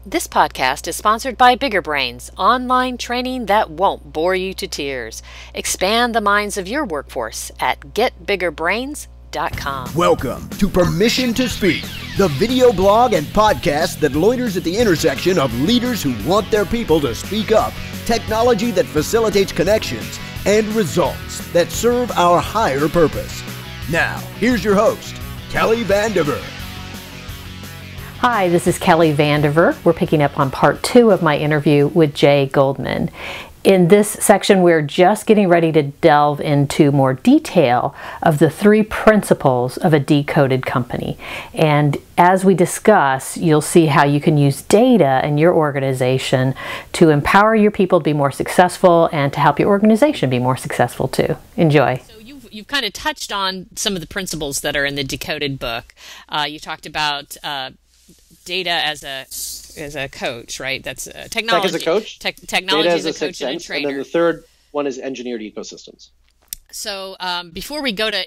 This podcast is sponsored by Bigger Brains, online training that won't bore you to tears. Expand the minds of your workforce at getbiggerbrains.com. Welcome to Permission to Speak, the video blog and podcast that loiters at the intersection of leaders who want their people to speak up, technology that facilitates connections, and results that serve our higher purpose. Now, here's your host, Kelly Vandever. Hi, this is Kelly Vandever. We're picking up on part 2 of my interview with Jay Goldman. In this section, we're just getting ready to delve into more detail of the 3 principles of a decoded company. And as we discuss, you'll see how you can use data in your organization to empower your people to be more successful and to help your organization be more successful too. Enjoy. So you've kind of touched on some of the principles that are in the Decoded book. You talked about data as a coach, right? That's technology. Tech as a coach. Technology as a coach and a trainer. And then the third one is engineered ecosystems. So before we go to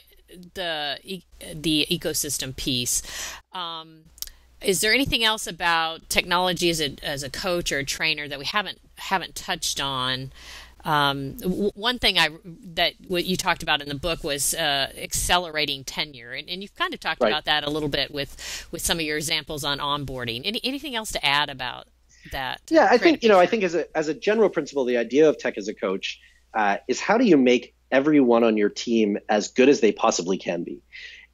the ecosystem piece, is there anything else about technology as a coach or a trainer that we haven't touched on? One thing what you talked about in the book was accelerating tenure, and you've kind of talked about that a little bit with some of your examples on onboarding. Anything else to add about that? Yeah, I think as a general principle, the idea of tech as a coach is how do you make everyone on your team as good as they possibly can be,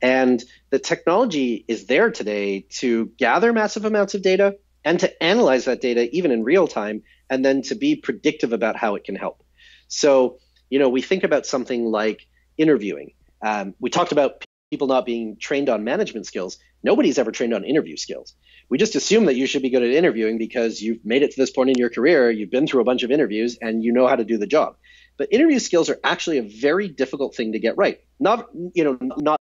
and the technology is there today to gather massive amounts of data and to analyze that data even in real time, and then to be predictive about how it can help. So, we think about something like interviewing. We talked about people not being trained on management skills. Nobody's ever trained on interview skills. We just assume that you should be good at interviewing because you've made it to this point in your career, you've been through a bunch of interviews, and you know how to do the job. But interview skills are actually a very difficult thing to get right. Not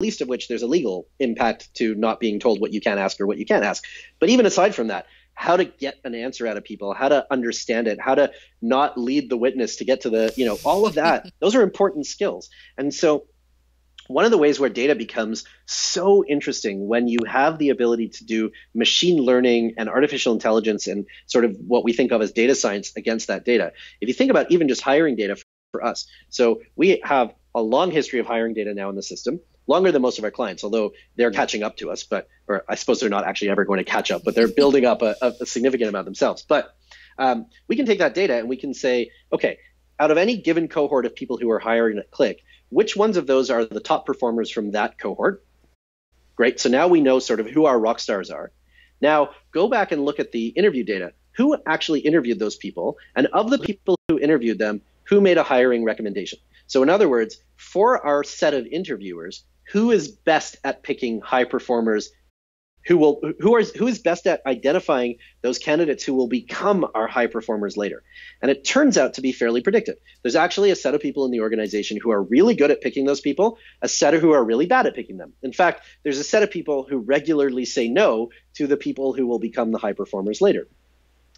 least of which there's a legal impact to not being told what you can ask or what you can't ask. But even aside from that, how to get an answer out of people, how to understand it, how to not lead the witness to get to all of that, those are important skills. And so one of the ways where data becomes so interesting when you have the ability to do machine learning and artificial intelligence and sort of what we think of as data science against that data. If you think about even just hiring data for us, so we have a long history of hiring data now in the system, longer than most of our clients, although they're catching up to us, or I suppose they're not actually ever going to catch up, but they're building up a significant amount themselves. But we can take that data and we can say, okay, out of any given cohort of people who are hiring at Klick, which ones of those are the top performers from that cohort? Great. So now we know sort of who our rock stars are. Now go back and look at the interview data. Who actually interviewed those people? And of the people who interviewed them, who made a hiring recommendation? So in other words, for our set of interviewers, who is best at picking high performers? Who is best at identifying those candidates who will become our high performers later? And it turns out to be fairly predictive. There's actually a set of people in the organization who are really good at picking those people, a set who are really bad at picking them. In fact, there's a set of people who regularly say no to the people who will become the high performers later.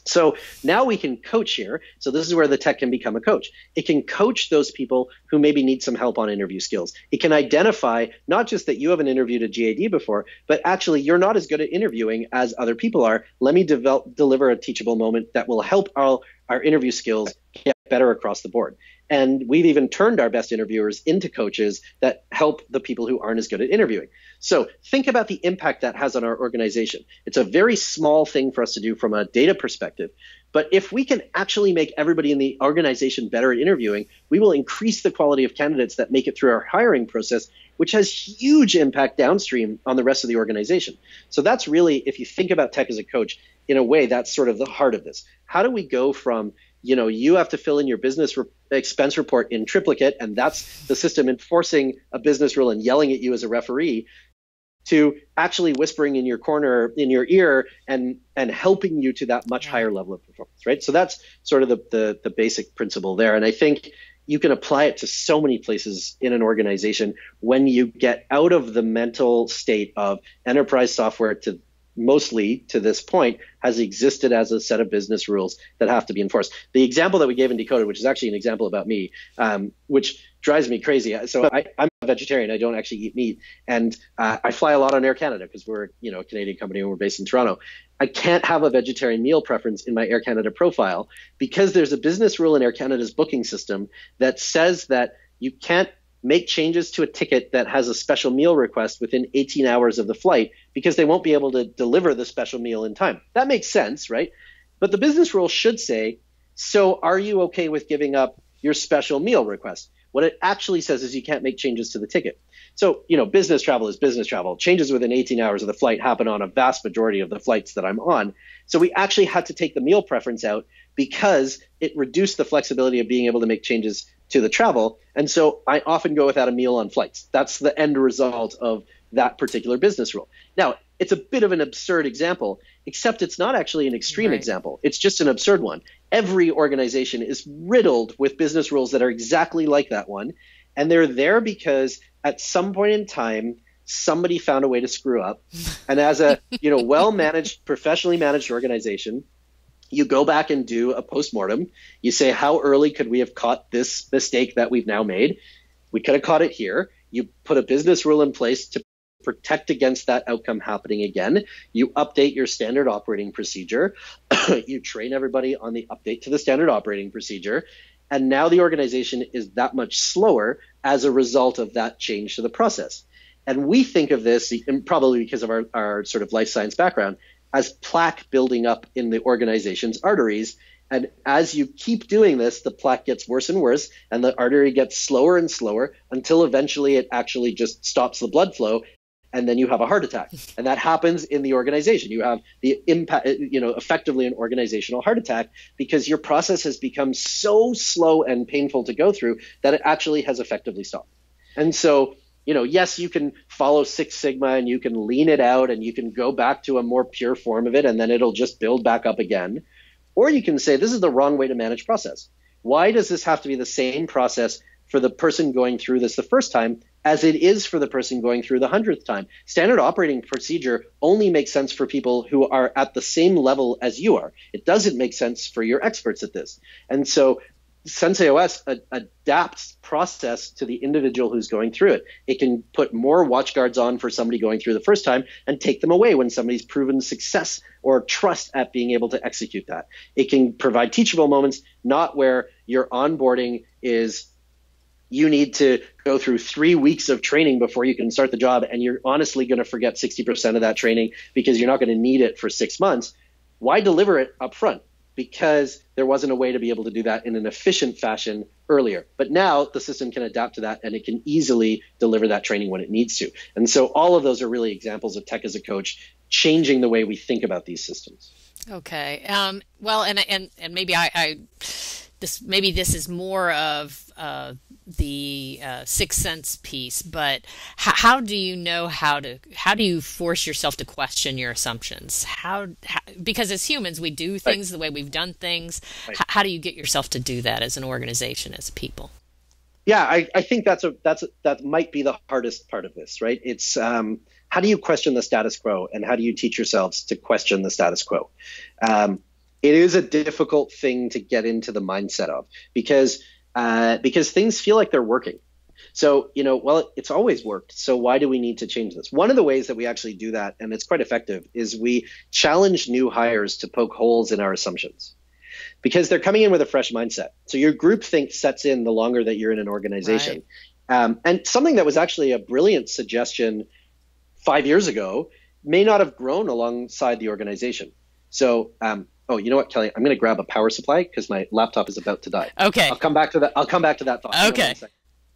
So now we can coach here. So this is where the tech can become a coach. It can coach those people who maybe need some help on interview skills. It can identify not just that you haven't interviewed a GAD before, but actually you're not as good at interviewing as other people are. Let me deliver a teachable moment that will help our interview skills get better across the board. And we've even turned our best interviewers into coaches that help the people who aren't as good at interviewing. So think about the impact that has on our organization. It's a very small thing for us to do from a data perspective. But if we can actually make everybody in the organization better at interviewing, we will increase the quality of candidates that make it through our hiring process, which has huge impact downstream on the rest of the organization. So that's really, if you think about tech as a coach, in a way, that's sort of the heart of this. How do we go from you have to fill in your business expense report in triplicate, and that's the system enforcing a business rule and yelling at you as a referee, to actually whispering in your corner, in your ear, and helping you to that much higher level of performance, right? So that's sort of the basic principle there. And I think you can apply it to so many places in an organization when you get out of the mental state of enterprise software to mostly to this point has existed as a set of business rules that have to be enforced. The example that we gave in Decoded, which is actually an example about me, which drives me crazy. So I'm a vegetarian. I don't actually eat meat. And I fly a lot on Air Canada because we're a Canadian company and we're based in Toronto. I can't have a vegetarian meal preference in my Air Canada profile because there's a business rule in Air Canada's booking system that says that you can't make changes to a ticket that has a special meal request within 18 hours of the flight because they won't be able to deliver the special meal in time. That makes sense, right? But the business rule should say, so are you okay with giving up your special meal request? What it actually says is you can't make changes to the ticket. So, business travel is business travel. Changes within 18 hours of the flight happen on a vast majority of the flights that I'm on. So we actually had to take the meal preference out because it reduced the flexibility of being able to make changes to the travel. And so I often go without a meal on flights. That's the end result of that particular business rule. Now, it's a bit of an absurd example, except it's not actually an extreme example. It's just an absurd one. Every organization is riddled with business rules that are exactly like that one. And they're there because at some point in time, somebody found a way to screw up. And as a well-managed, professionally managed organization, you go back and do a postmortem. You say, how early could we have caught this mistake that we've now made? We could have caught it here. You put a business rule in place to protect against that outcome happening again. You update your standard operating procedure. You train everybody on the update to the standard operating procedure. And now the organization is that much slower as a result of that change to the process. And we think of this, and probably because of our sort of life science background, as plaque building up in the organization's arteries. And as you keep doing this, the plaque gets worse and worse, and the artery gets slower and slower until eventually it actually just stops the blood flow, and then you have a heart attack. And that happens in the organization. You have the impact, effectively an organizational heart attack because your process has become so slow and painful to go through that it actually has effectively stopped. And so, yes, you can follow Six Sigma and you can lean it out and you can go back to a more pure form of it and then it'll just build back up again. Or you can say, this is the wrong way to manage process. Why does this have to be the same process for the person going through this the first time as it is for the person going through the 100th time? Standard operating procedure only makes sense for people who are at the same level as you are. It doesn't make sense for your experts at this. And so SenseiOS adapts process to the individual who's going through it. It can put more watch guards on for somebody going through the first time and take them away when somebody's proven success or trust at being able to execute that. It can provide teachable moments, not where your onboarding is you need to go through 3 weeks of training before you can start the job, and you're honestly going to forget 60% of that training because you're not going to need it for 6 months. Why deliver it up front? Because there wasn't a way to be able to do that in an efficient fashion earlier. But now the system can adapt to that and it can easily deliver that training when it needs to. And so all of those are really examples of tech as a coach changing the way we think about these systems. Okay. Well, and maybe this is more of the Sixth Sense piece, but how do you know how do you force yourself to question your assumptions? Because as humans, we do things the way we've done things. Right. How do you get yourself to do that as an organization, as people? Yeah, I think that might be the hardest part of this, right? It's how do you question the status quo, and how do you teach yourselves to question the status quo? It is a difficult thing to get into the mindset of because things feel like they're working. So, it's always worked. So why do we need to change this? One of the ways that we actually do that, and it's quite effective, is we challenge new hires to poke holes in our assumptions because they're coming in with a fresh mindset. So your groupthink sets in the longer that you're in an organization. Right. And something that was actually a brilliant suggestion 5 years ago may not have grown alongside the organization. So, oh, you know what, Kelly? I'm going to grab a power supply because my laptop is about to die. Okay. I'll come back to that thought. Okay.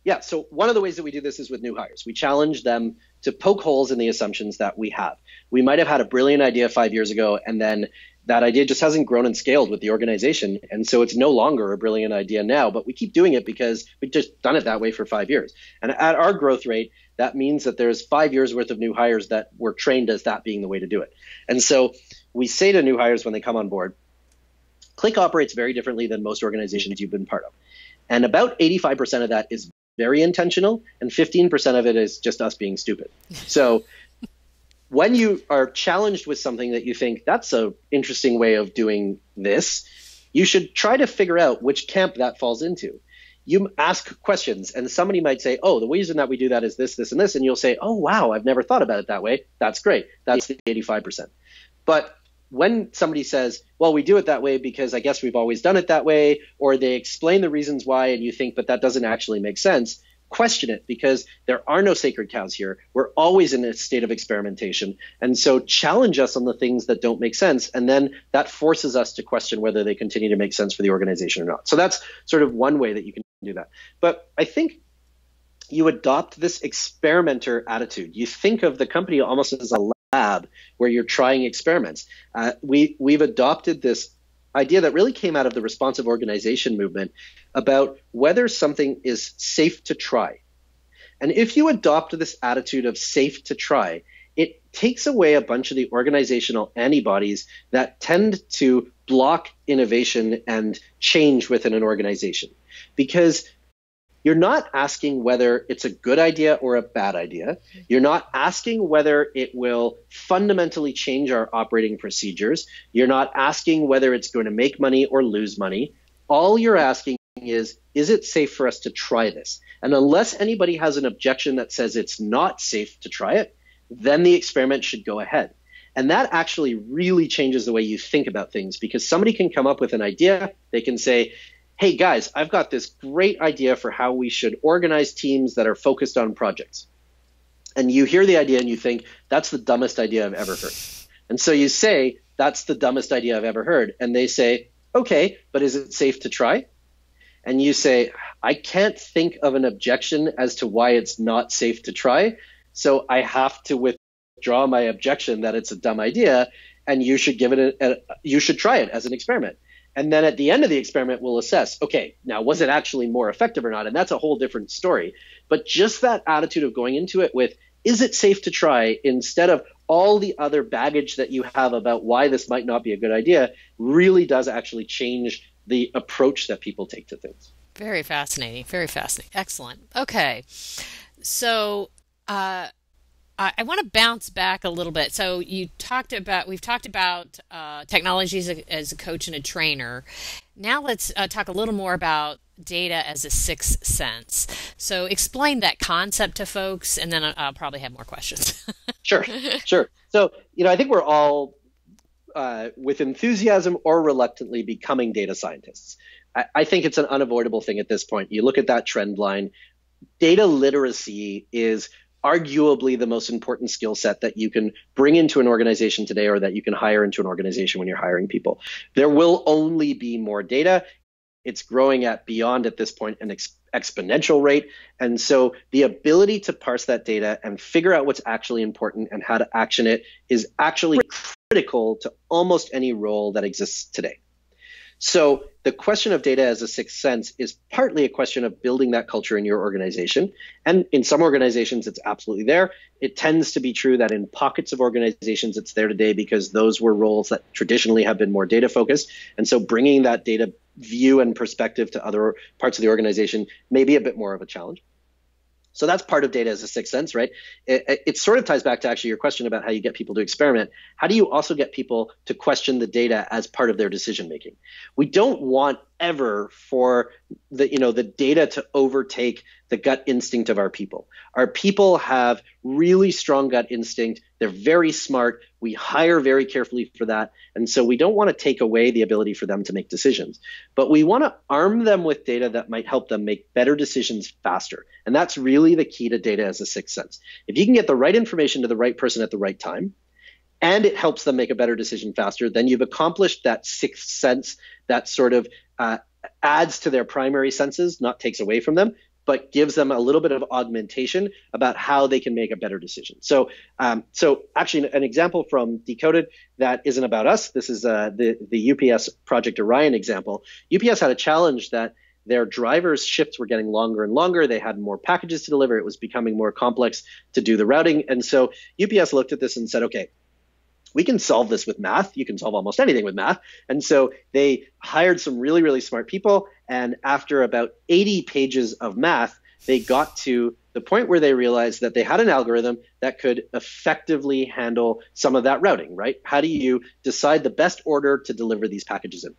Yeah. So one of the ways that we do this is with new hires. We challenge them to poke holes in the assumptions that we have. We might have had a brilliant idea 5 years ago, and then that idea just hasn't grown and scaled with the organization. And so it's no longer a brilliant idea now, but we keep doing it because we've just done it that way for 5 years. And at our growth rate, that means that there's 5 years worth of new hires that were trained as that being the way to do it. And so we say to new hires when they come on board, Klick operates very differently than most organizations you've been part of. And about 85% of that is very intentional, and 15% of it is just us being stupid. So when you are challenged with something that you think that's an interesting way of doing this, you should try to figure out which camp that falls into. You ask questions, and somebody might say, oh, the reason that we do that is this, this, and this. And you'll say, oh, wow, I've never thought about it that way. That's great. That's the 85%. But when somebody says, well, we do it that way because I guess we've always done it that way, or they explain the reasons why, and you think, but that doesn't actually make sense, question it, because there are no sacred cows here. We're always in a state of experimentation. And so challenge us on the things that don't make sense. And then that forces us to question whether they continue to make sense for the organization or not. So that's sort of one way that you can do that. But I think you adopt this experimenter attitude. You think of the company almost as a lab where you're trying experiments. We've adopted this idea that really came out of the responsive organization movement about whether something is safe to try. And if you adopt this attitude of safe to try, it takes away a bunch of the organizational antibodies that tend to block innovation and change within an organization. Because you're not asking whether it's a good idea or a bad idea. You're not asking whether it will fundamentally change our operating procedures. You're not asking whether it's going to make money or lose money. All you're asking is it safe for us to try this? And unless anybody has an objection that says it's not safe to try it, then the experiment should go ahead. And that actually really changes the way you think about things, because somebody can come up with an idea. They can say, hey guys, I've got this great idea for how we should organize teams that are focused on projects. And you hear the idea and you think, that's the dumbest idea I've ever heard. And so you say, that's the dumbest idea I've ever heard. And they say, okay, but is it safe to try? And you say, I can't think of an objection as to why it's not safe to try. So I have to withdraw my objection that it's a dumb idea, and you should give it you should try it as an experiment. And then at the end of the experiment, we'll assess, okay, now was it actually more effective or not? And that's a whole different story. But just that attitude of going into it with, is it safe to try, instead of all the other baggage that you have about why this might not be a good idea, really does actually change the approach that people take to things. Very fascinating. Very fascinating. Excellent. Okay. So I want to bounce back a little bit. So we've talked about technologies as a coach and a trainer. Now let's talk a little more about data as a sixth sense. So explain that concept to folks, and then I'll probably have more questions. Sure. So, I think we're all with enthusiasm or reluctantly becoming data scientists. I think it's an unavoidable thing at this point. You look at that trend line. Data literacy is arguably the most important skill set that you can bring into an organization today, or that you can hire into an organization when you're hiring people. There will only be more data. It's growing at beyond, at this point, an exponential rate. And so the ability to parse that data and figure out what's actually important and how to action it is actually critical to almost any role that exists today. So the question of data as a sixth sense is partly a question of building that culture in your organization. And in some organizations, it's absolutely there. It tends to be true that in pockets of organizations, it's there today because those were roles that traditionally have been more data focused. And so bringing that data view and perspective to other parts of the organization may be a bit more of a challenge. So that's part of data as a sixth sense, right? It sort of ties back to actually your question about how you get people to experiment. How do you also get people to question the data as part of their decision making? We don't want ever for the data to overtake the gut instinct of our people. Our people have really strong gut instinct. They're very smart. We hire very carefully for that. And so we don't want to take away the ability for them to make decisions, but we want to arm them with data that might help them make better decisions faster. And that's really the key to data as a sixth sense. If you can get the right information to the right person at the right time, and it helps them make a better decision faster, then you've accomplished that sixth sense that sort of adds to their primary senses, not takes away from them, but gives them a little bit of augmentation about how they can make a better decision. So actually an example from Decoded that isn't about us. This is the UPS Project Orion example. UPS had a challenge that their drivers' shifts were getting longer and longer. They had more packages to deliver. It was becoming more complex to do the routing. And so UPS looked at this and said, okay, we can solve this with math. You can solve almost anything with math. And so they hired some really, really smart people. And after about 80 pages of math, they got to the point where they realized that they had an algorithm that could effectively handle some of that routing, right? How do you decide the best order to deliver these packages in?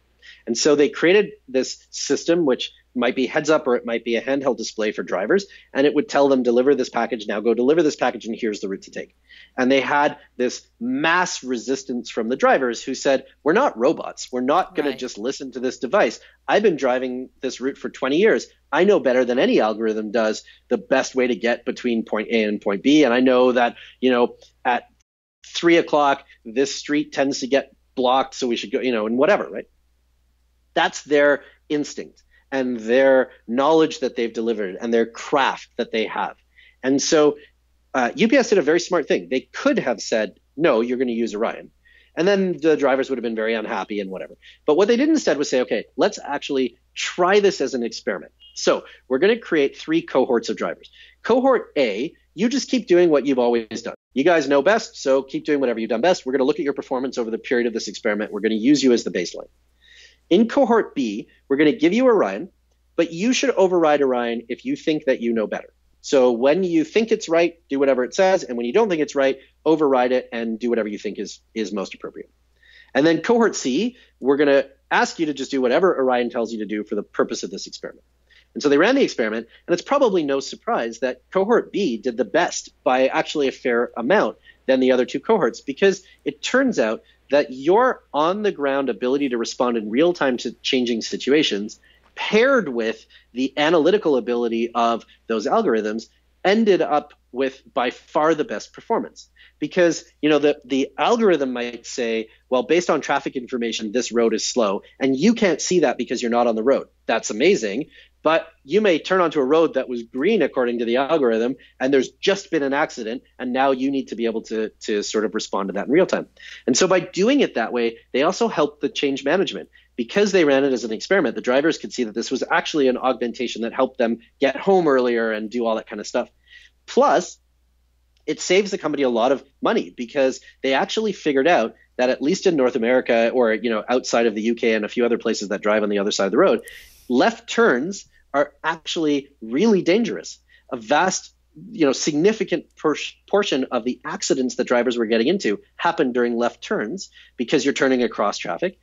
And so they created this system, which might be heads up or it might be a handheld display for drivers. And it would tell them, deliver this package, now go deliver this package, and here's the route to take. And they had this mass resistance from the drivers who said, we're not robots. We're not going to just listen to this device. I've been driving this route for 20 years. I know better than any algorithm does the best way to get between point A and point B. And I know that, at 3 o'clock, this street tends to get blocked, so we should go, and whatever, right? That's their instinct and their knowledge that they've delivered and their craft that they have. And so UPS did a very smart thing. They could have said, no, you're going to use Orion. And then the drivers would have been very unhappy and whatever. But what they did instead was say, okay, let's actually try this as an experiment. So we're going to create 3 cohorts of drivers. Cohort A, you just keep doing what you've always done. You guys know best, so keep doing whatever you've done best. We're going to look at your performance over the period of this experiment. We're going to use you as the baseline. In cohort B, we're going to give you Orion, but you should override Orion if you think that you know better. So when you think it's right, do whatever it says. And when you don't think it's right, override it and do whatever you think is most appropriate. And then cohort C, we're going to ask you to just do whatever Orion tells you to do for the purpose of this experiment. And so they ran the experiment, and it's probably no surprise that cohort B did the best by actually a fair amount than the other 2 cohorts, because it turns out that your on-the-ground ability to respond in real time to changing situations, paired with the analytical ability of those algorithms, ended up with by far the best performance. Because the algorithm might say, well, based on traffic information, this road is slow, and you can't see that because you're not on the road. That's amazing. But you may turn onto a road that was green according to the algorithm, and there's just been an accident, and now you need to be able to sort of respond to that in real time. And so by doing it that way, they also helped the change management. Because they ran it as an experiment, the drivers could see that this was actually an augmentation that helped them get home earlier and do all that kind of stuff. Plus, it saves the company a lot of money because they actually figured out that at least in North America or outside of the UK and a few other places that drive on the other side of the road, left turns are actually really dangerous. A vast, significant portion of the accidents that drivers were getting into happened during left turns because you're turning across traffic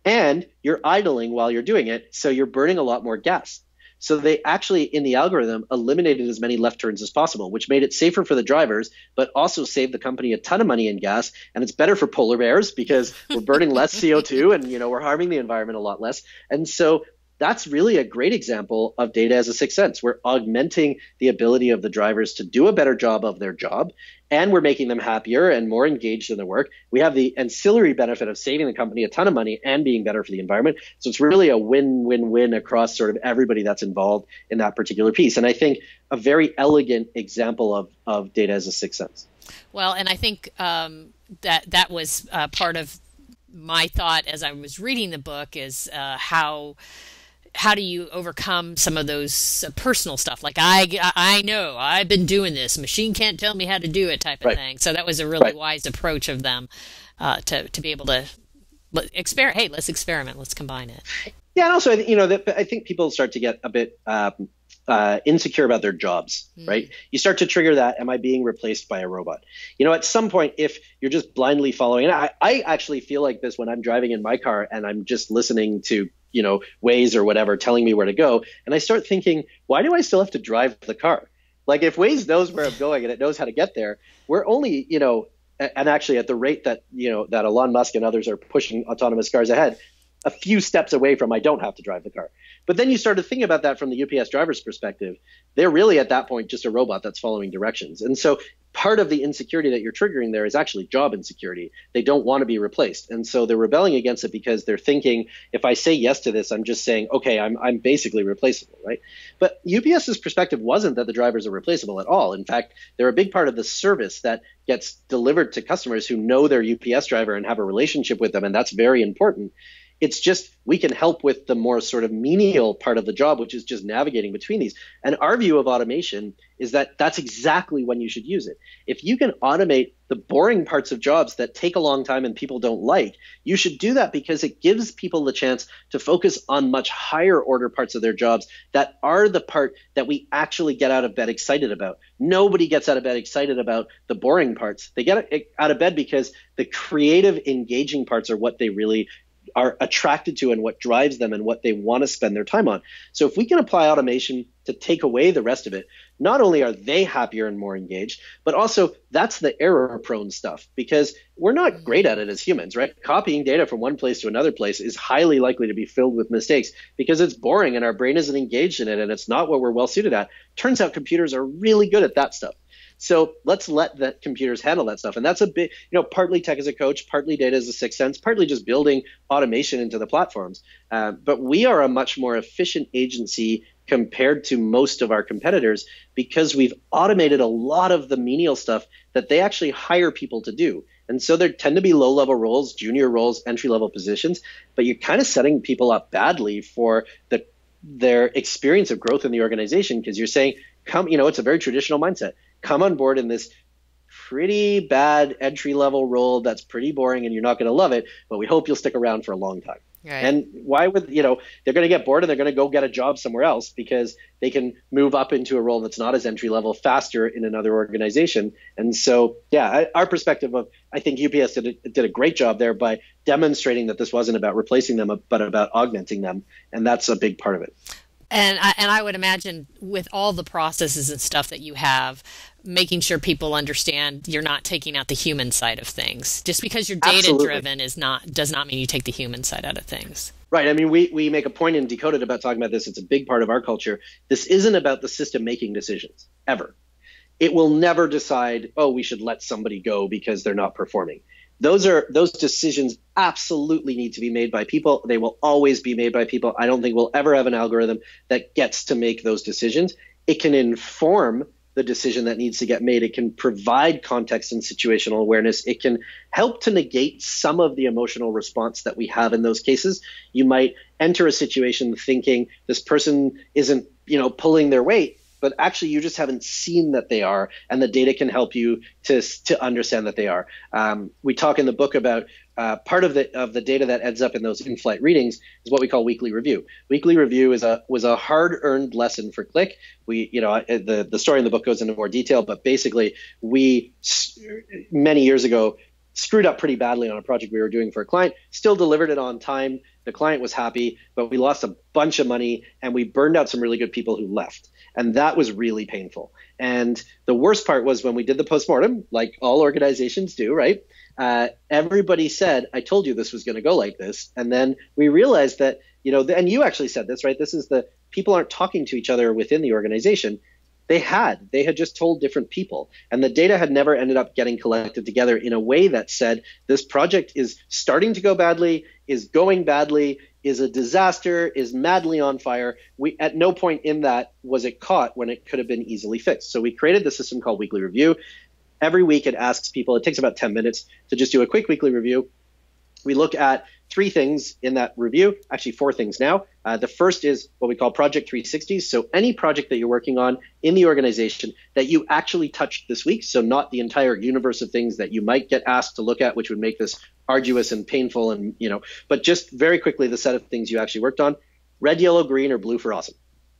and you're idling while you're doing it, so you're burning a lot more gas. So they actually, in the algorithm, eliminated as many left turns as possible, which made it safer for the drivers, but also saved the company a ton of money in gas. And it's better for polar bears because we're burning less CO2 and, we're harming the environment a lot less. And so that's really a great example of data as a sixth sense. We're augmenting the ability of the drivers to do a better job of their job, and we're making them happier and more engaged in their work. We have the ancillary benefit of saving the company a ton of money and being better for the environment. So it's really a win-win-win across sort of everybody that's involved in that particular piece. And I think a very elegant example of data as a sixth sense. Well, and I think that was part of my thought as I was reading the book is how do you overcome some of those personal stuff? Like, I know, I've been doing this. Machine can't tell me how to do it type of thing. So that was a really wise approach of them to be able to experiment. Hey, let's experiment. Let's combine it. Yeah, and also, I think people start to get a bit insecure about their jobs, right? You start to trigger that, am I being replaced by a robot? At some point, if you're just blindly following, and I actually feel like this when I'm driving in my car and I'm just listening to Waze or whatever telling me where to go. And I start thinking, why do I still have to drive the car? Like if Waze knows where I'm going and it knows how to get there, we're only, and actually at the rate that, that Elon Musk and others are pushing autonomous cars ahead, a few steps away from I don't have to drive the car. But then you start to think about that from the UPS driver's perspective. They're really at that point just a robot that's following directions. And so part of the insecurity that you're triggering there is actually job insecurity. They don't want to be replaced. And so they're rebelling against it because they're thinking, if I say yes to this, I'm just saying, okay, I'm basically replaceable, right? But UPS's perspective wasn't that the drivers are replaceable at all. In fact, they're a big part of the service that gets delivered to customers who know their UPS driver and have a relationship with them. And that's very important. It's just we can help with the more sort of menial part of the job, which is just navigating between these. And our view of automation is that that's exactly when you should use it. If you can automate the boring parts of jobs that take a long time and people don't like, you should do that because it gives people the chance to focus on much higher order parts of their jobs that are the part that we actually get out of bed excited about. Nobody gets out of bed excited about the boring parts. They get out of bed because the creative, engaging parts are what they really are attracted to and what drives them and what they want to spend their time on. So if we can apply automation to take away the rest of it, not only are they happier and more engaged, but also that's the error-prone stuff because we're not great at it as humans, right? Copying data from one place to another place is highly likely to be filled with mistakes because it's boring and our brain isn't engaged in it and it's not what we're well suited at. Turns out computers are really good at that stuff. So let's let the computers handle that stuff. And that's a bit, partly tech as a coach, partly data as a sixth sense, partly just building automation into the platforms. But we are a much more efficient agency compared to most of our competitors because we've automated a lot of the menial stuff that they actually hire people to do. And so there tend to be low-level roles, junior roles, entry-level positions, but you're kind of setting people up badly for their experience of growth in the organization because you're saying, it's a very traditional mindset. Come on board in this pretty bad entry-level role that's pretty boring and you're not going to love it, but we hope you'll stick around for a long time. Right. And why would, they're going to get bored and they're going to go get a job somewhere else because they can move up into a role that's not as entry-level faster in another organization. And so, our perspective of, I think UPS did a great job there by demonstrating that this wasn't about replacing them, but about augmenting them. And that's a big part of it. And I would imagine with all the processes and stuff that you have, making sure people understand you're not taking out the human side of things. Just because you're data-driven does not mean you take the human side out of things. Right. I mean, we make a point in Decoded about talking about this. It's a big part of our culture. This isn't about the system making decisions, ever. It will never decide, we should let somebody go because they're not performing. Those decisions absolutely need to be made by people. They will always be made by people. I don't think we'll ever have an algorithm that gets to make those decisions. It can inform the decision that needs to get made. It can provide context and situational awareness. It can help to negate some of the emotional response that we have in those cases. You might enter a situation thinking this person isn't, pulling their weight, but actually you just haven't seen that they are, and the data can help you to understand that they are. We talk in the book about part of the data that ends up in those in-flight readings is what we call weekly review. Weekly review was a hard-earned lesson for Klick. The story in the book goes into more detail, but basically we many years ago screwed up pretty badly on a project we were doing for a client, still delivered it on time. The client was happy, but we lost a bunch of money and we burned out some really good people who left. And that was really painful. And the worst part was when we did the postmortem, like all organizations do, right? Everybody said, I told you this was going to go like this. And then we realized that, and you actually said this, right? This is people aren't talking to each other within the organization. They had just told different people, and the data had never ended up getting collected together in a way that said this project is starting to go badly, is going badly, is a disaster, is madly on fire. At no point in that was it caught when it could have been easily fixed. So we created the system called Weekly Review. Every week it asks people, it takes about 10 minutes to just do a quick weekly review. We look at 3 things in that review, actually 4 things now. The first is what we call Project 360. So any project that you're working on in the organization that you actually touched this week, so not the entire universe of things that you might get asked to look at, which would make this arduous and painful, and but just very quickly the set of things you actually worked on. Red, yellow, green, or blue for awesome.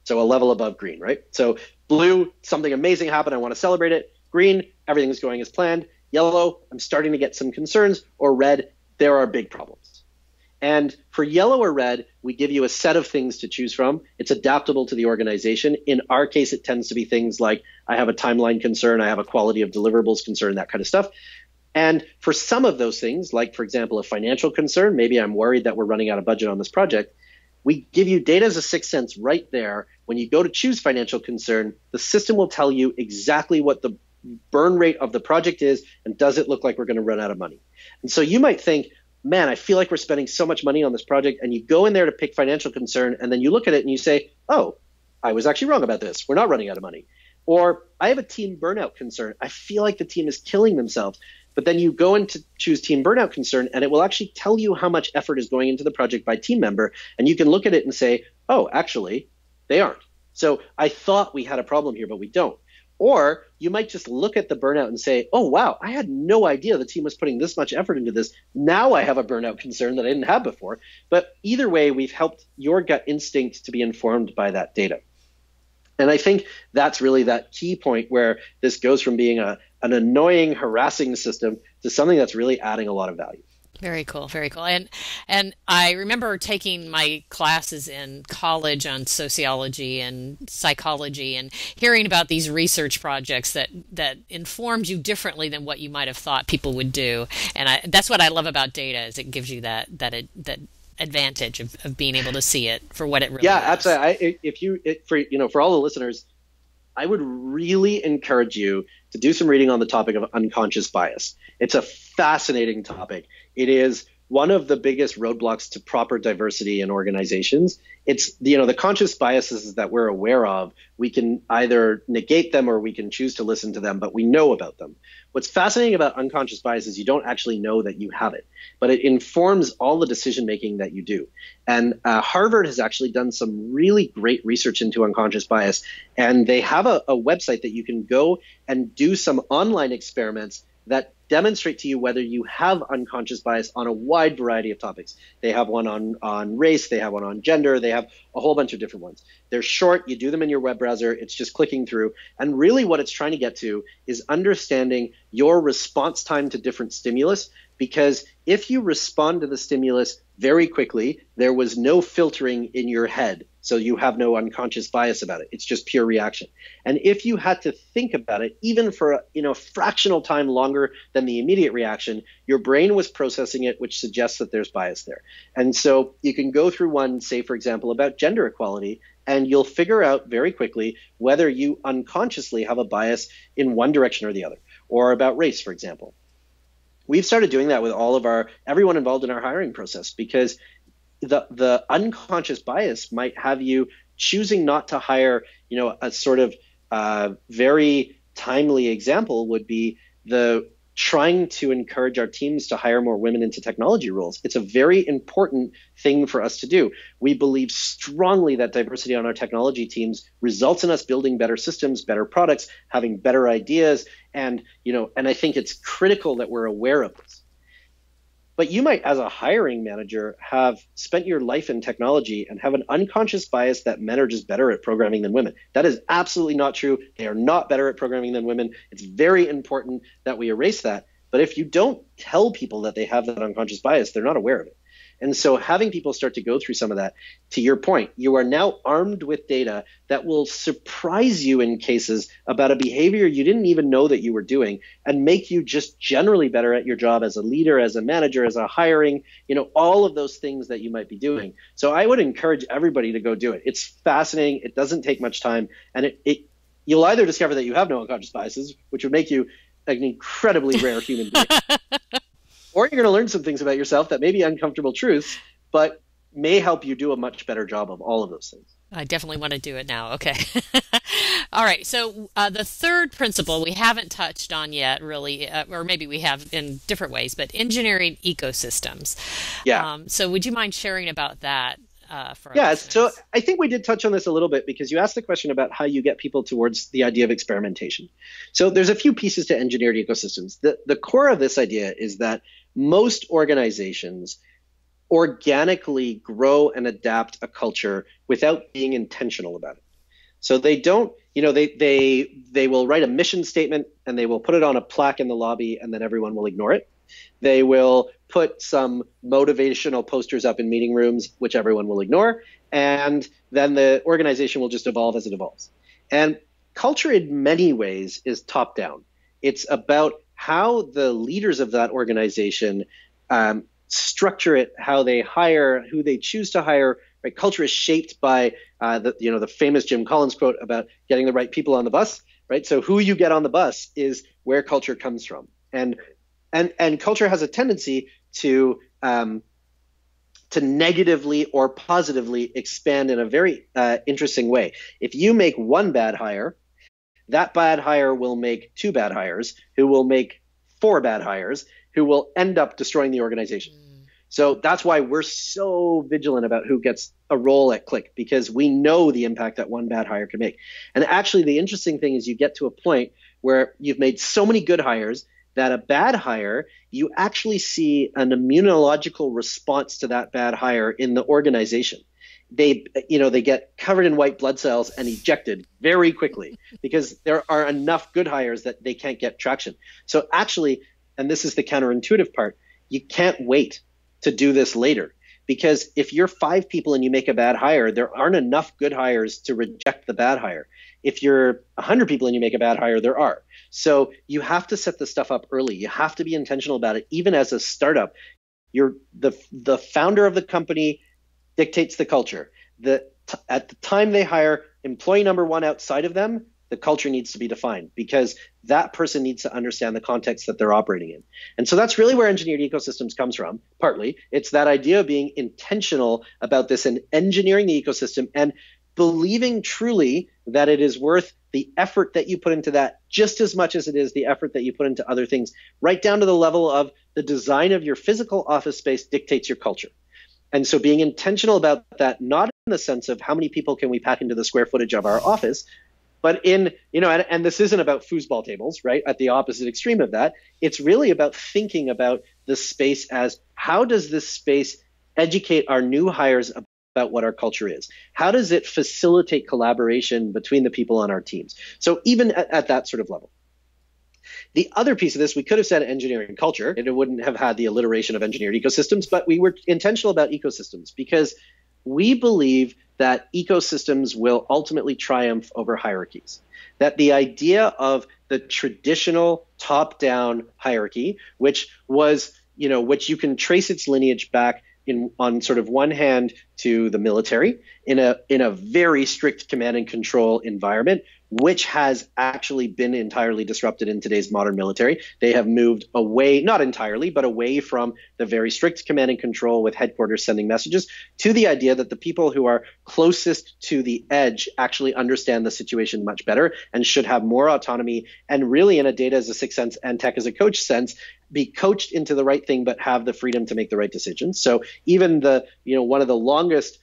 So a level above green, right? So blue, something amazing happened, I want to celebrate it. Green, everything's going as planned. Yellow, I'm starting to get some concerns. Or red, there are big problems. And for yellow or red, we give you a set of things to choose from. It's adaptable to the organization. In our case, it tends to be things like I have a timeline concern, I have a quality of deliverables concern, that kind of stuff. And for some of those things, like, for example, a financial concern, maybe I'm worried that we're running out of budget on this project, we give you data as a sixth sense right there. When you go to choose financial concern, the system will tell you exactly what the burn rate of the project is, and does it look like we're going to run out of money? And so you might think, man, I feel like we're spending so much money on this project, and you go in there to pick financial concern, and then you look at it and you say, oh, I was actually wrong about this. We're not running out of money. Or I have a team burnout concern. I feel like the team is killing themselves. But then you go into choose team burnout concern, and it will actually tell you how much effort is going into the project by team member. And you can look at it and say, oh, actually, they aren't. So I thought we had a problem here, but we don't. Or you might just look at the burnout and say, oh, wow, I had no idea the team was putting this much effort into this. Now I have a burnout concern that I didn't have before. But either way, we've helped your gut instinct to be informed by that data. And I think that's really that key point where this goes from being an annoying, harassing system to something that's really adding a lot of value. Very cool, very cool. And I remember taking my classes in college on sociology and psychology and hearing about these research projects that informed you differently than what you might have thought people would do. And that's what I love about data, is it gives you that advantage of being able to see it for what it really is. Yeah, absolutely. For all the listeners, I would really encourage you to do some reading on the topic of unconscious bias. It's a fascinating topic. It is one of the biggest roadblocks to proper diversity in organizations. It's, the conscious biases that we're aware of. We can either negate them or we can choose to listen to them, but we know about them. What's fascinating about unconscious bias is you don't actually know that you have it, but it informs all the decision making that you do. And Harvard has actually done some really great research into unconscious bias, and they have a website that you can go and do some online experiments that demonstrate to you whether you have unconscious bias on a wide variety of topics. They have one on race, they have one on gender, they have a whole bunch of different ones. They're short, you do them in your web browser, it's just clicking through. And really what it's trying to get to is understanding your response time to different stimulus, because if you respond to the stimulus very quickly, there was no filtering in your head. So you have no unconscious bias about it. It's just pure reaction. And if you had to think about it, even for a fractional time longer than the immediate reaction, your brain was processing it, which suggests that there's bias there. And so you can go through one, say, for example, about gender equality, and you'll figure out very quickly whether you unconsciously have a bias in one direction or the other, or about race, for example. We've started doing that with everyone involved in our hiring process, because the unconscious bias might have you choosing not to hire. A sort of very timely example would be the trying to encourage our teams to hire more women into technology roles. It's a very important thing for us to do. We believe strongly that diversity on our technology teams results in us building better systems, better products, having better ideas, and I think it's critical that we're aware of this. But you might, as a hiring manager, have spent your life in technology and have an unconscious bias that men are just better at programming than women. That is absolutely not true. They are not better at programming than women. It's very important that we erase that. But if you don't tell people that they have that unconscious bias, they're not aware of it. And so having people start to go through some of that, to your point, you are now armed with data that will surprise you in cases about a behavior you didn't even know that you were doing, and make you just generally better at your job as a leader, as a manager, as a hiring, all of those things that you might be doing. So I would encourage everybody to go do it. It's fascinating. It doesn't take much time. And you'll either discover that you have no unconscious biases, which would make you an incredibly rare human being. Or you're going to learn some things about yourself that may be uncomfortable truths, but may help you do a much better job of all of those things. I definitely want to do it now. Okay. All right. So the third principle we haven't touched on yet, really, or maybe we have in different ways, but engineering ecosystems. Yeah. So would you mind sharing about that? So I think we did touch on this a little bit, because you asked the question about how you get people towards the idea of experimentation. So there's a few pieces to engineered ecosystems. The core of this idea is that most organizations organically grow and adapt a culture without being intentional about it. So they don't, they will write a mission statement and they will put it on a plaque in the lobby, and then everyone will ignore it. They will put some motivational posters up in meeting rooms, which everyone will ignore. And then the organization will just evolve as it evolves. And culture in many ways is top down. It's about how the leaders of that organization structure it, how they hire, who they choose to hire. Right? Culture is shaped by the famous Jim Collins quote about getting the right people on the bus. Right? So who you get on the bus is where culture comes from. And culture has a tendency to negatively or positively expand in a very interesting way. If you make one bad hire, that bad hire will make two bad hires, who will make 4 bad hires who will end up destroying the organization. So that's why we're so vigilant about who gets a role at Klick, because we know the impact that one bad hire can make. And actually, the interesting thing is you get to a point where you've made so many good hires that a bad hire, you actually see an immunological response to that bad hire in the organization. They get covered in white blood cells and ejected very quickly because there are enough good hires that they can't get traction. So actually, and this is the counterintuitive part, you can't wait to do this later, because if you're 5 people and you make a bad hire, there aren't enough good hires to reject the bad hire. If you're 100 people and you make a bad hire, there are. So you have to set this stuff up early. You have to be intentional about it. Even as a startup, you're the founder of the company dictates the culture. At the time they hire employee number 1 outside of them, the culture needs to be defined, because that person needs to understand the context that they're operating in. And so that's really where engineered ecosystems comes from, partly. It's that idea of being intentional about this and engineering the ecosystem and believing truly that it is worth the effort that you put into that just as much as it is the effort that you put into other things, right down to the level of the design of your physical office space dictates your culture. And so being intentional about that, not in the sense of how many people can we pack into the square footage of our office, but in, and this isn't about foosball tables, right? At the opposite extreme of that, it's really about thinking about the space as, how does this space educate our new hires about what our culture is? How does it facilitate collaboration between the people on our teams? So even at that sort of level. The other piece of this, we could have said engineering culture, and it wouldn't have had the alliteration of engineered ecosystems, but we were intentional about ecosystems because we believe that ecosystems will ultimately triumph over hierarchies. That the idea of the traditional top-down hierarchy, which was, which you can trace its lineage back on sort of one hand to the military in a very strict command and control environment, which has actually been entirely disrupted in today's modern military. They have moved away, not entirely, but away from the very strict command and control with headquarters sending messages to the idea that the people who are closest to the edge actually understand the situation much better and should have more autonomy, and really in a data as a sixth sense and tech as a coach sense, be coached into the right thing, but have the freedom to make the right decisions. So even one of the longest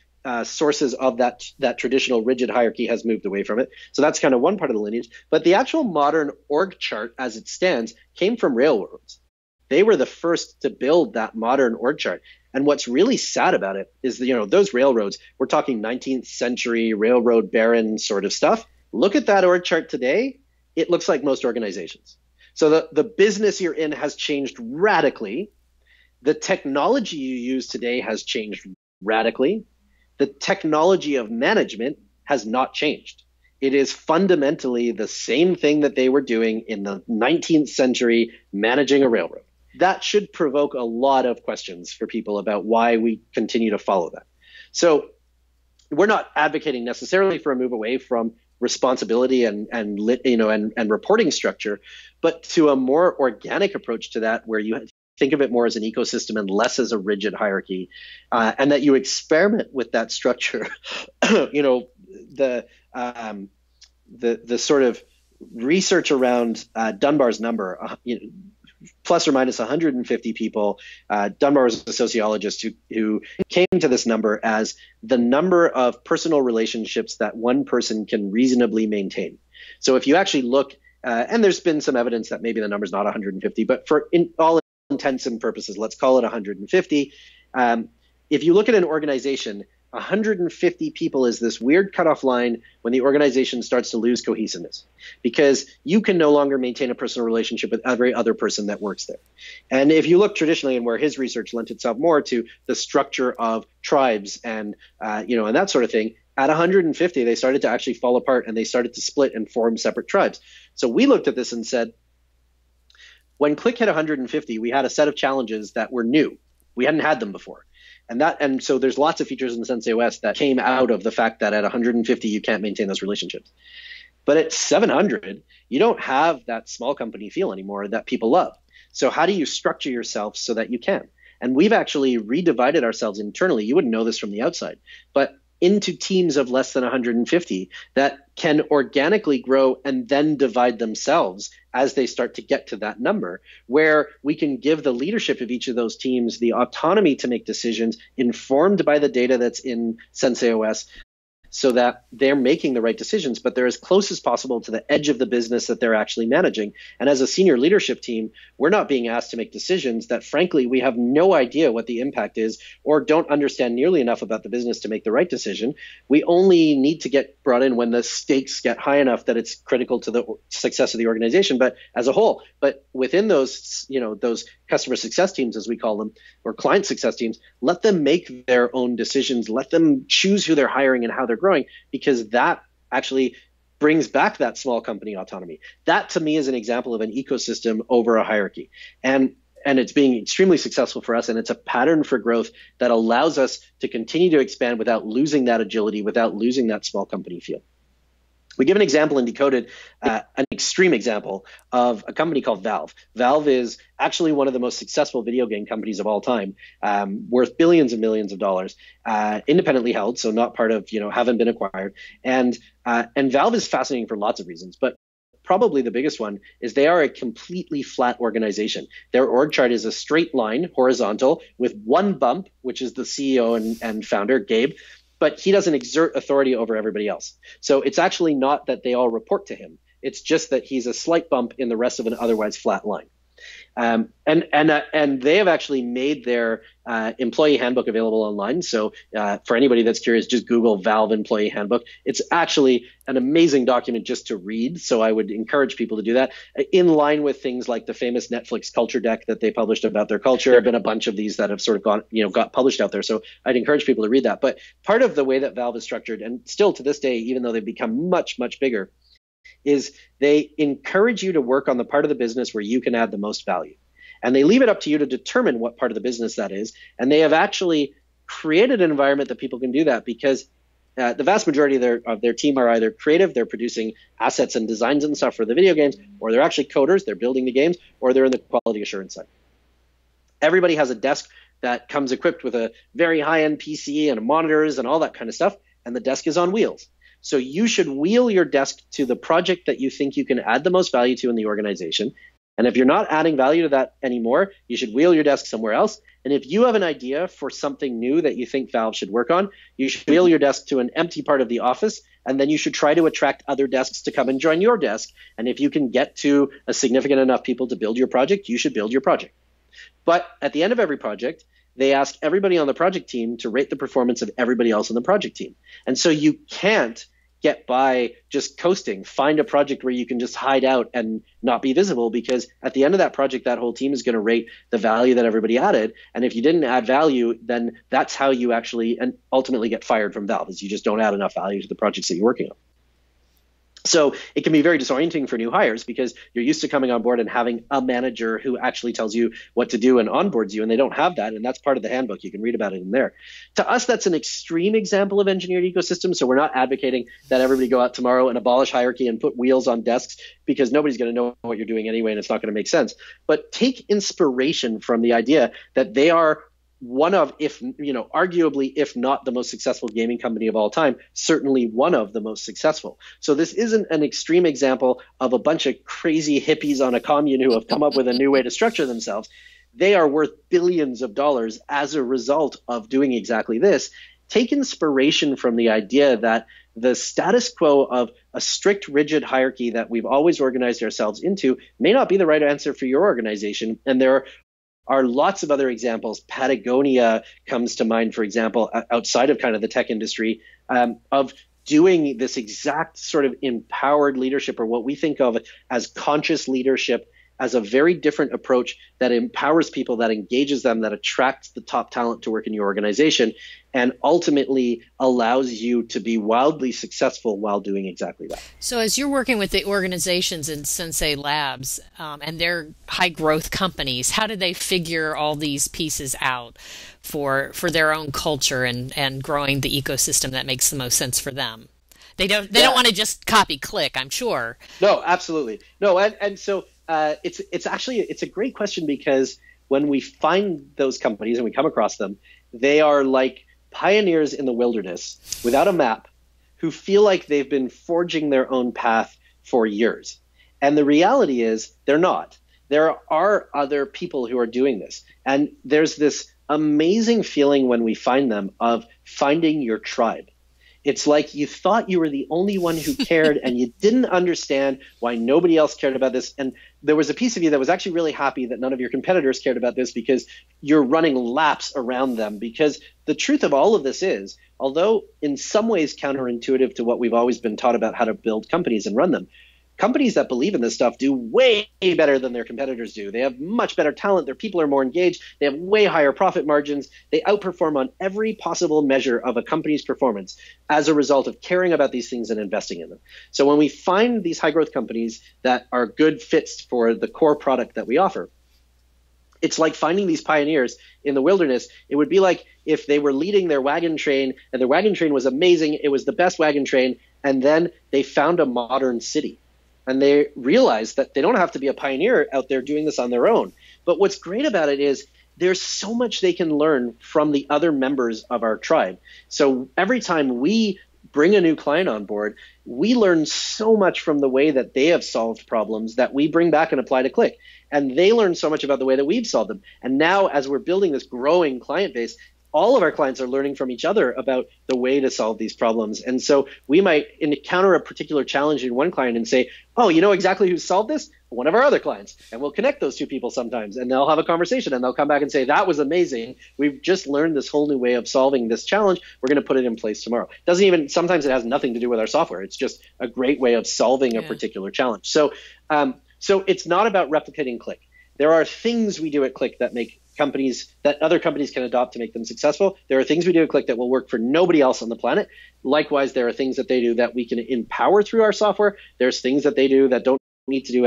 sources of that traditional rigid hierarchy has moved away from it. So that's kind of one part of the lineage. But the actual modern org chart as it stands came from railroads. They were the first to build that modern org chart. And what's really sad about it is that, those railroads, we're talking 19th century railroad baron sort of stuff. Look at that org chart today. It looks like most organizations. So the business you're in has changed radically. The technology you use today has changed radically. The technology of management has not changed. It is fundamentally the same thing that they were doing in the 19th century managing a railroad. That should provoke a lot of questions for people about why we continue to follow that. So we're not advocating necessarily for a move away from responsibility and reporting structure, but to a more organic approach to that, where you think of it more as an ecosystem and less as a rigid hierarchy, and that you experiment with that structure. The sort of research around Dunbar's number, plus or minus 150 people. Dunbar was a sociologist who came to this number as the number of personal relationships that one person can reasonably maintain. So if you actually look, and there's been some evidence that maybe the number's not 150, but for all intents and purposes, let's call it 150. If you look at an organization, 150 people is this weird cutoff line when the organization starts to lose cohesiveness, because you can no longer maintain a personal relationship with every other person that works there. And if you look traditionally, and where his research lent itself more to the structure of tribes and and that sort of thing, at 150 they started to actually fall apart and they started to split and form separate tribes. So we looked at this and said, when Klick hit 150, we had a set of challenges that were new. We hadn't had them before. And so there's lots of features in the SenseOS that came out of the fact that at 150, you can't maintain those relationships. But at 700, you don't have that small company feel anymore that people love. So how do you structure yourself so that you can? And we've actually redivided ourselves internally. You wouldn't know this from the outside, but into teams of less than 150 that can organically grow and then divide themselves as they start to get to that number, where we can give the leadership of each of those teams the autonomy to make decisions informed by the data that's in SenseiOS, so that they're making the right decisions, but they're as close as possible to the edge of the business that they're actually managing. And as a senior leadership team, we're not being asked to make decisions that, frankly, we have no idea what the impact is or don't understand nearly enough about the business to make the right decision. We only need to get brought in when the stakes get high enough that it's critical to the success of the organization, but as a whole. But within those, those customer success teams, as we call them, or client success teams, let them make their own decisions. Let them choose who they're hiring and how they're growing, because that actually brings back that small company autonomy. That, to me, is an example of an ecosystem over a hierarchy. And it's being extremely successful for us, and it's a pattern for growth that allows us to continue to expand without losing that agility, without losing that small company feel. We give an example in Decoded, an extreme example of a company called Valve. Valve is actually one of the most successful video game companies of all time, worth billions and millions of dollars, independently held, so not part of, haven't been acquired. And Valve is fascinating for lots of reasons, but probably the biggest one is they are a completely flat organization. Their org chart is a straight line, horizontal, with one bump, which is the CEO and founder, Gabe, but he doesn't exert authority over everybody else. So it's actually not that they all report to him. It's just that he's a slight bump in the rest of an otherwise flat line. And they have actually made their employee handbook available online. So for anybody that's curious, just Google Valve Employee Handbook. It's actually an amazing document just to read. So I would encourage people to do that, in line with things like the famous Netflix culture deck that they published about their culture. There have been a bunch of these that have sort of got published out there. So I'd encourage people to read that. But part of the way that Valve is structured, and still to this day, even though they've become much, much bigger, is they encourage you to work on the part of the business where you can add the most value. And they leave it up to you to determine what part of the business that is. And they have actually created an environment that people can do that, because the vast majority of their team are either creative, they're producing assets and designs and stuff for the video games, or they're actually coders, they're building the games, or they're in the quality assurance side. Everybody has a desk that comes equipped with a very high-end PC and monitors and all that kind of stuff, and the desk is on wheels. So you should wheel your desk to the project that you think you can add the most value to in the organization. And if you're not adding value to that anymore, you should wheel your desk somewhere else. And if you have an idea for something new that you think Valve should work on, you should wheel your desk to an empty part of the office, and then you should try to attract other desks to come and join your desk. And if you can get to a significant enough people to build your project, you should build your project. But at the end of every project, they ask everybody on the project team to rate the performance of everybody else on the project team. And so you can't get by just coasting. Find a project where you can just hide out and not be visible, because at the end of that project, that whole team is going to rate the value that everybody added. And if you didn't add value, then that's how you actually and ultimately get fired from Valve, is you just don't add enough value to the projects that you're working on. So it can be very disorienting for new hires, because you're used to coming on board and having a manager who actually tells you what to do and onboards you, and they don't have that. And that's part of the handbook. You can read about it in there. To us, that's an extreme example of engineered ecosystem. So we're not advocating that everybody go out tomorrow and abolish hierarchy and put wheels on desks, because nobody's going to know what you're doing anyway, and it's not going to make sense. But take inspiration from the idea that they are one of, arguably, if not the most successful gaming company of all time, certainly one of the most successful. So this isn't an extreme example of a bunch of crazy hippies on a commune who have come up with a new way to structure themselves. They are worth billions of dollars as a result of doing exactly this. Take inspiration from the idea that the status quo of a strict, rigid hierarchy that we've always organized ourselves into may not be the right answer for your organization. And there are lots of other examples. Patagonia comes to mind, for example, outside of kind of the tech industry, of doing this exact sort of empowered leadership, or what we think of as conscious leadership, as a very different approach that empowers people, that engages them, that attracts the top talent to work in your organization, and ultimately allows you to be wildly successful while doing exactly that. So as you're working with the organizations in Sensei Labs, and they're high growth companies, how do they figure all these pieces out for their own culture and growing the ecosystem that makes the most sense for them? They don't want to just copy Klick, I'm sure. No, absolutely. No, and so it's a great question, because when we find those companies and we come across them, they are like pioneers in the wilderness without a map who feel like they've been forging their own path for years. And the reality is they're not. There are other people who are doing this. And there's this amazing feeling when we find them of finding your tribe. It's like you thought you were the only one who cared and you didn't understand why nobody else cared about this. And there was a piece of you that was actually really happy that none of your competitors cared about this because you're running laps around them. Because the truth of all of this is, although in some ways counterintuitive to what we've always been taught about how to build companies and run them, companies that believe in this stuff do way better than their competitors do. They have much better talent. Their people are more engaged. They have way higher profit margins. They outperform on every possible measure of a company's performance as a result of caring about these things and investing in them. So when we find these high growth companies that are good fits for the core product that we offer, it's like finding these pioneers in the wilderness. It would be like if they were leading their wagon train and their wagon train was amazing. It was the best wagon train. And then they found a modern city. And they realize that they don't have to be a pioneer out there doing this on their own. But what's great about it is there's so much they can learn from the other members of our tribe. So every time we bring a new client on board, we learn so much from the way that they have solved problems that we bring back and apply to Klick. And they learn so much about the way that we've solved them. And now as we're building this growing client base, all of our clients are learning from each other about the way to solve these problems. And so we might encounter a particular challenge in one client and say, oh, you know exactly who solved this? One of our other clients. And we'll connect those two people sometimes and they'll have a conversation and they'll come back and say, that was amazing. We've just learned this whole new way of solving this challenge. We're going to put it in place tomorrow. Sometimes it has nothing to do with our software. It's just a great way of solving a particular challenge. So it's not about replicating Klick. There are things we do at Klick that make that other companies can adopt to make them successful. There are things we do at Klick that will work for nobody else on the planet. Likewise, there are things that they do that we can empower through our software. There's things that they do that don't need to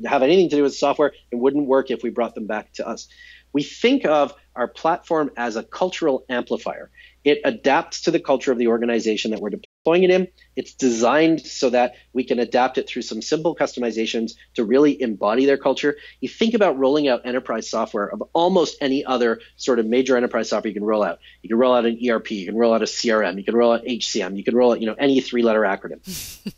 have anything to do with software and wouldn't work if we brought them back to us. We think of our platform as a cultural amplifier. It adapts to the culture of the organization that we're deploying it in. It's designed so that we can adapt it through some simple customizations to really embody their culture. You think about rolling out enterprise software of almost any other sort of major enterprise software you can roll out. You can roll out an ERP, you can roll out a CRM, you can roll out HCM, you can roll out any three-letter acronym.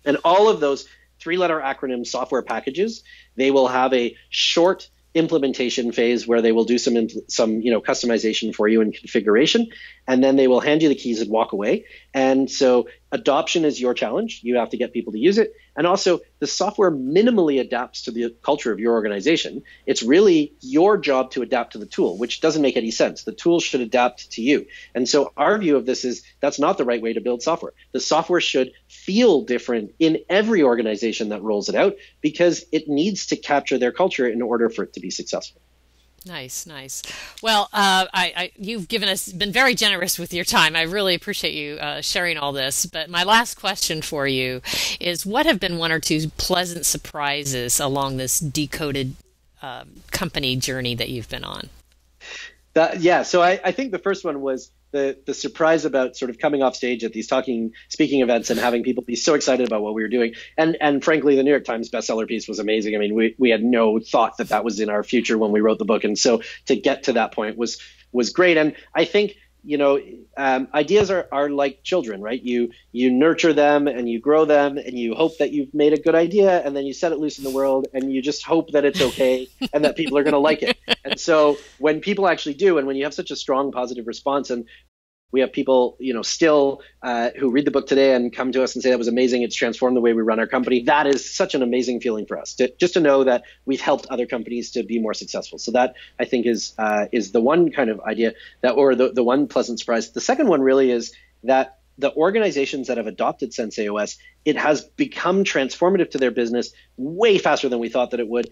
And all of those three-letter acronym software packages, they will have a short implementation phase where they will do some customization for you and configuration, and then they will hand you the keys and walk away. And so adoption is your challenge. You have to get people to use it. And also the software minimally adapts to the culture of your organization. It's really your job to adapt to the tool, which doesn't make any sense. The tool should adapt to you. And so our view of this is that's not the right way to build software. The software should feel different in every organization that rolls it out because it needs to capture their culture in order for it to be successful. Nice. Well, you've been very generous with your time. I really appreciate you sharing all this. But my last question for you is, what have been one or two pleasant surprises along this Decoded Company journey that you've been on? So I think the first one was the surprise about sort of coming off stage at these speaking events and having people be so excited about what we were doing. And frankly, the New York Times bestseller piece was amazing. I mean, we had no thought that was in our future when we wrote the book. And so to get to that point was great. And I think, ideas are like children, right? You nurture them and you grow them and you hope that you've made a good idea and then you set it loose in the world and you just hope that it's okay and that people are going to like it. And so when people actually do, and when you have such a strong positive response, and we have people, still who read the book today and come to us and say that was amazing, it's transformed the way we run our company. That is such an amazing feeling for us, just to know that we've helped other companies to be more successful. So that, I think, is the one kind of idea or the one pleasant surprise. The second one really is that the organizations that have adopted SenseOS, it has become transformative to their business way faster than we thought that it would.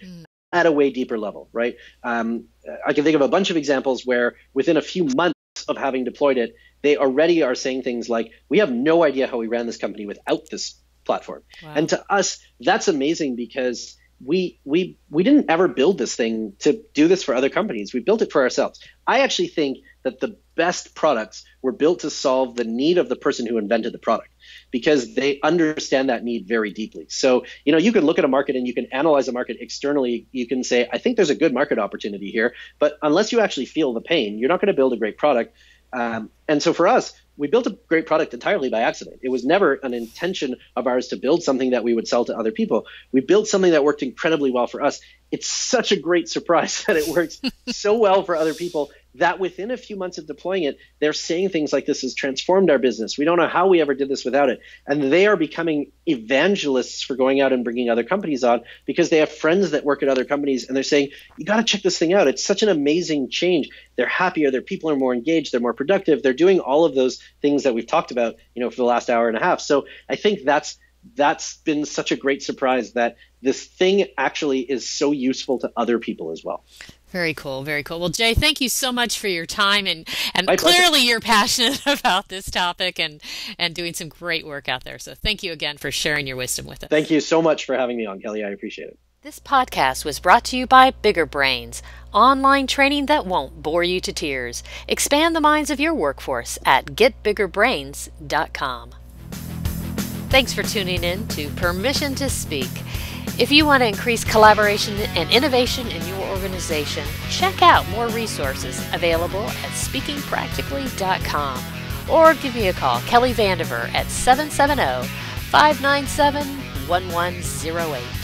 At a way deeper level, right? I can think of a bunch of examples where within a few months of having deployed it, they already are saying things like, we have no idea how we ran this company without this platform. Wow. And to us, that's amazing because we didn't ever build this thing to do this for other companies. We built it for ourselves. I actually think that the best products were built to solve the need of the person who invented the product, because they understand that need very deeply. So, you can look at a market and you can analyze a market externally. You can say, I think there's a good market opportunity here, but unless you actually feel the pain, you're not going to build a great product. And so for us, we built a great product entirely by accident. It was never an intention of ours to build something that we would sell to other people. We built something that worked incredibly well for us. It's such a great surprise that it works so well for other people that within a few months of deploying it, they're saying things like, this has transformed our business. We don't know how we ever did this without it. And they are becoming evangelists for going out and bringing other companies on, because they have friends that work at other companies and they're saying, you got to check this thing out. It's such an amazing change. They're happier. Their people are more engaged. They're more productive. They're doing all of those things that we've talked about, for the last hour and a half. So I think that's been such a great surprise that this thing actually is so useful to other people as well. Very cool. Very cool. Well, Jay, thank you so much for your time, and My clearly pleasure. you're passionate about this topic and doing some great work out there. So thank you again for sharing your wisdom with us. Thank you so much for having me on, Kelly. I appreciate it. This podcast was brought to you by Bigger Brains, online training that won't bore you to tears. Expand the minds of your workforce at getbiggerbrains.com. Thanks for tuning in to Permission to Speak. If you want to increase collaboration and innovation in your organization, check out more resources available at speakingpractically.com or give me a call, Kelly Vandever, at 770-597-1108.